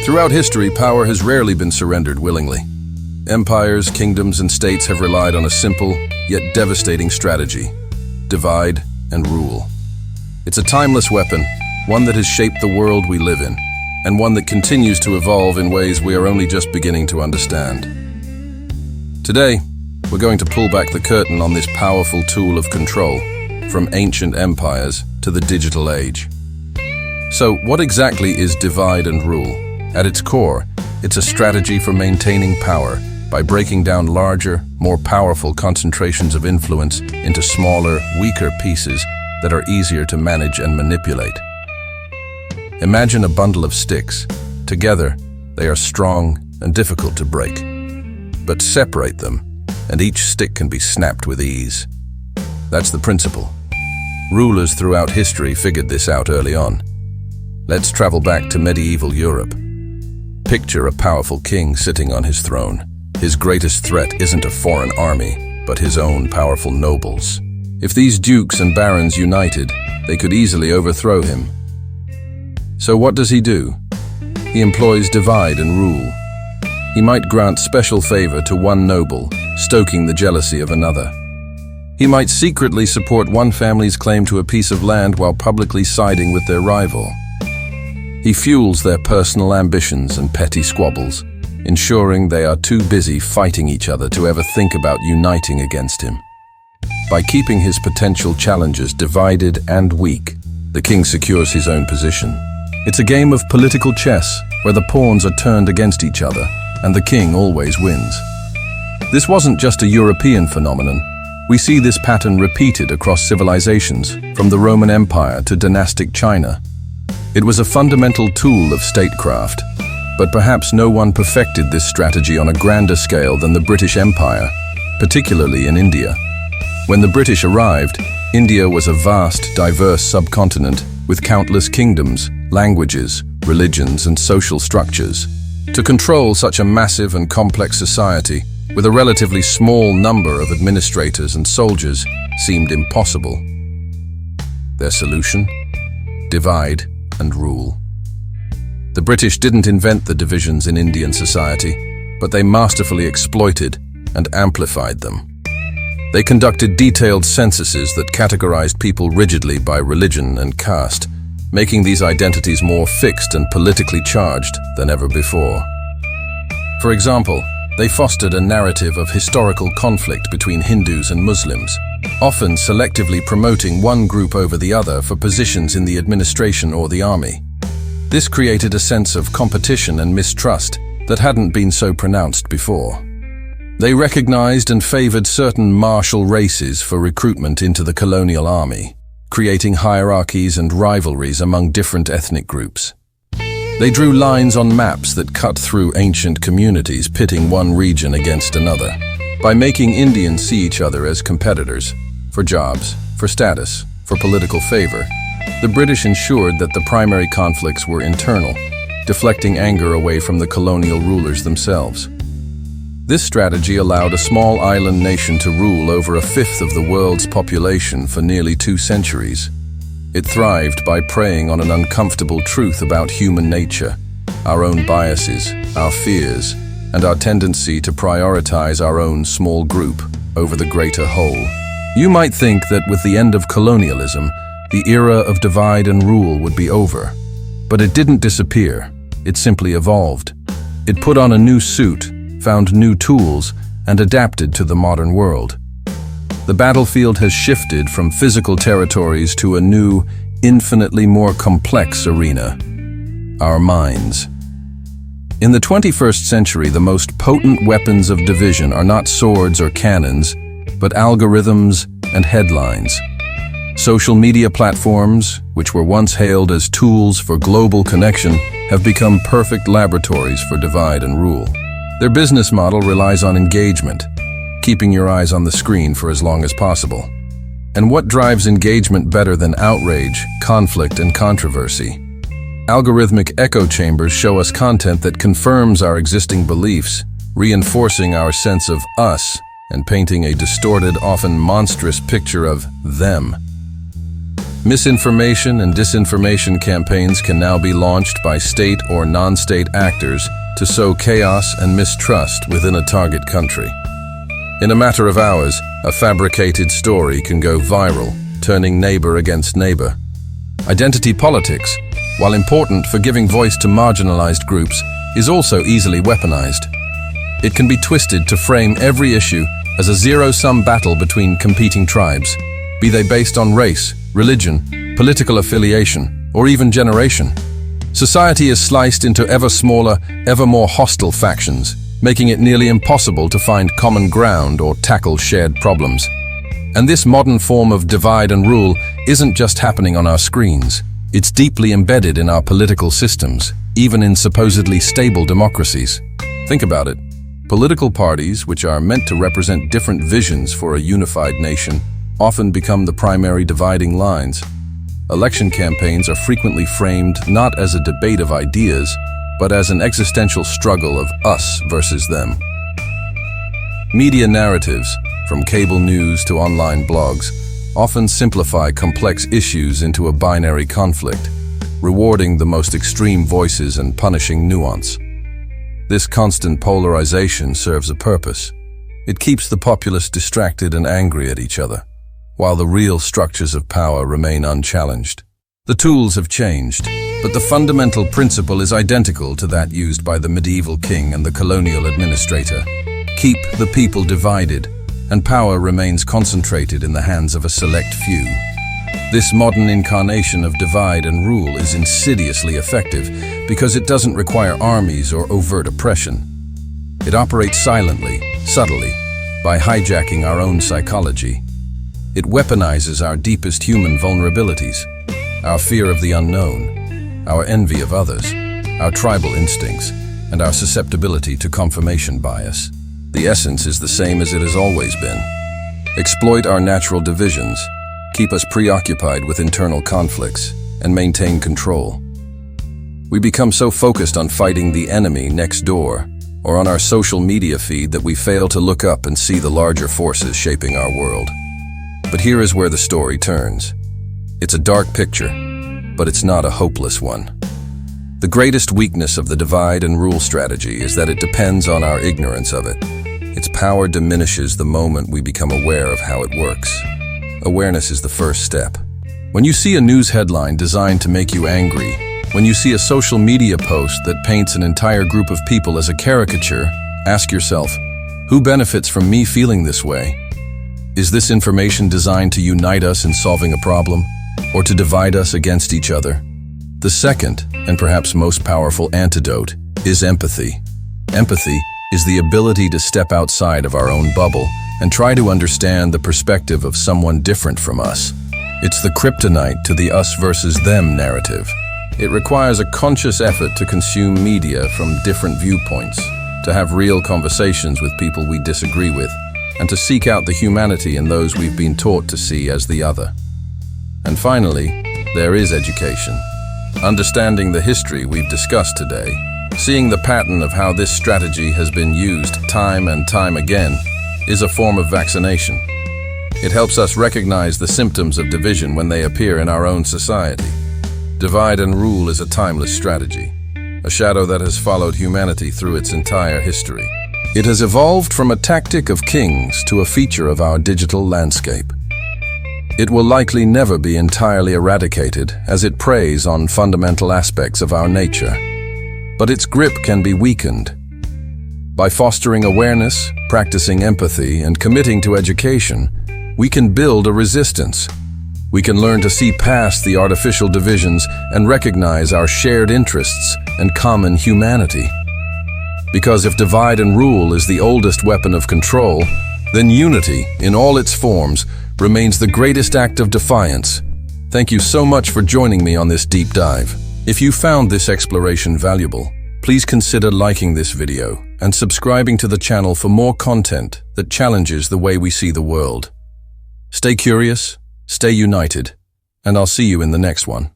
Throughout history, power has rarely been surrendered willingly. Empires, kingdoms, and states have relied on a simple, yet devastating strategy: divide and rule. It's a timeless weapon, one that has shaped the world we live in, and one that continues to evolve in ways we are only just beginning to understand. Today, we're going to pull back the curtain on this powerful tool of control, from ancient empires to the digital age. So, what exactly is divide and rule? At its core, it's a strategy for maintaining power by breaking down larger, more powerful concentrations of influence into smaller, weaker pieces that are easier to manage and manipulate. Imagine a bundle of sticks. Together, they are strong and difficult to break. But separate them, and each stick can be snapped with ease. That's the principle. Rulers throughout history figured this out early on. Let's travel back to medieval Europe. Picture a powerful king sitting on his throne. His greatest threat isn't a foreign army, but his own powerful nobles. If these dukes and barons united, they could easily overthrow him. So what does he do? He employs divide and rule. He might grant special favor to one noble, stoking the jealousy of another. He might secretly support one family's claim to a piece of land while publicly siding with their rival. He fuels their personal ambitions and petty squabbles, ensuring they are too busy fighting each other to ever think about uniting against him. By keeping his potential challengers divided and weak, the king secures his own position. It's a game of political chess where the pawns are turned against each other and the king always wins. This wasn't just a European phenomenon. We see this pattern repeated across civilizations, from the Roman Empire to dynastic China. It was a fundamental tool of statecraft, but perhaps no one perfected this strategy on a grander scale than the British Empire, particularly in India. When the British arrived, India was a vast, diverse subcontinent with countless kingdoms, languages, religions, and social structures. To control such a massive and complex society with a relatively small number of administrators and soldiers seemed impossible. Their solution? Divide and rule. The British didn't invent the divisions in Indian society, but they masterfully exploited and amplified them. They conducted detailed censuses that categorized people rigidly by religion and caste, making these identities more fixed and politically charged than ever before. For example, they fostered a narrative of historical conflict between Hindus and Muslims, often selectively promoting one group over the other for positions in the administration or the army. This created a sense of competition and mistrust that hadn't been so pronounced before. They recognized and favored certain martial races for recruitment into the colonial army, creating hierarchies and rivalries among different ethnic groups. They drew lines on maps that cut through ancient communities, pitting one region against another. By making Indians see each other as competitors, for jobs, for status, for political favor, the British ensured that the primary conflicts were internal, deflecting anger away from the colonial rulers themselves. This strategy allowed a small island nation to rule over a fifth of the world's population for nearly 2 centuries. It thrived by preying on an uncomfortable truth about human nature, our own biases, our fears, and our tendency to prioritize our own small group over the greater whole. You might think that with the end of colonialism, the era of divide and rule would be over. But it didn't disappear. It simply evolved. It put on a new suit, found new tools, and adapted to the modern world. The battlefield has shifted from physical territories to a new, infinitely more complex arena: our minds. In the 21st century, the most potent weapons of division are not swords or cannons, but algorithms and headlines. Social media platforms, which were once hailed as tools for global connection, have become perfect laboratories for divide and rule. Their business model relies on engagement, keeping your eyes on the screen for as long as possible. And what drives engagement better than outrage, conflict, and controversy? Algorithmic echo chambers show us content that confirms our existing beliefs, reinforcing our sense of us and painting a distorted, often monstrous picture of them. Misinformation and disinformation campaigns can now be launched by state or non-state actors to sow chaos and mistrust within a target country. In a matter of hours, a fabricated story can go viral, turning neighbor against neighbor. Identity politics, while important for giving voice to marginalized groups, is also easily weaponized. It can be twisted to frame every issue as a zero-sum battle between competing tribes, be they based on race, religion, political affiliation, or even generation. Society is sliced into ever smaller, ever more hostile factions, making it nearly impossible to find common ground or tackle shared problems. And this modern form of divide and rule isn't just happening on our screens. It's deeply embedded in our political systems, even in supposedly stable democracies. Think about it. Political parties, which are meant to represent different visions for a unified nation, often become the primary dividing lines. Election campaigns are frequently framed not as a debate of ideas, but as an existential struggle of us versus them. Media narratives, from cable news to online blogs, often simplify complex issues into a binary conflict, rewarding the most extreme voices and punishing nuance. This constant polarization serves a purpose. It keeps the populace distracted and angry at each other, while the real structures of power remain unchallenged. The tools have changed, but the fundamental principle is identical to that used by the medieval king and the colonial administrator. Keep the people divided, and power remains concentrated in the hands of a select few. This modern incarnation of divide and rule is insidiously effective because it doesn't require armies or overt oppression. It operates silently, subtly, by hijacking our own psychology. It weaponizes our deepest human vulnerabilities, our fear of the unknown, our envy of others, our tribal instincts, and our susceptibility to confirmation bias. The essence is the same as it has always been. Exploit our natural divisions, keep us preoccupied with internal conflicts, and maintain control. We become so focused on fighting the enemy next door, or on our social media feed, that we fail to look up and see the larger forces shaping our world. But here is where the story turns. It's a dark picture, but it's not a hopeless one. The greatest weakness of the divide and rule strategy is that it depends on our ignorance of it. Its power diminishes the moment we become aware of how it works. Awareness is the first step. When you see a news headline designed to make you angry, when you see a social media post that paints an entire group of people as a caricature, ask yourself, who benefits from me feeling this way? Is this information designed to unite us in solving a problem, or to divide us against each other? The second, and perhaps most powerful antidote, is empathy. Empathy is the ability to step outside of our own bubble and try to understand the perspective of someone different from us. It's the kryptonite to the us versus them narrative. It requires a conscious effort to consume media from different viewpoints, to have real conversations with people we disagree with, and to seek out the humanity in those we've been taught to see as the other. And finally, there is education. Understanding the history we've discussed today, seeing the pattern of how this strategy has been used time and time again, is a form of vaccination. It helps us recognize the symptoms of division when they appear in our own society. Divide and rule is a timeless strategy, a shadow that has followed humanity through its entire history. It has evolved from a tactic of kings to a feature of our digital landscape. It will likely never be entirely eradicated, as it preys on fundamental aspects of our nature. But its grip can be weakened. By fostering awareness, practicing empathy, and committing to education, we can build a resistance. We can learn to see past the artificial divisions and recognize our shared interests and common humanity. Because if divide and rule is the oldest weapon of control, then unity, in all its forms, remains the greatest act of defiance. Thank you so much for joining me on this deep dive. If you found this exploration valuable, please consider liking this video and subscribing to the channel for more content that challenges the way we see the world. Stay curious, stay united, and I'll see you in the next one.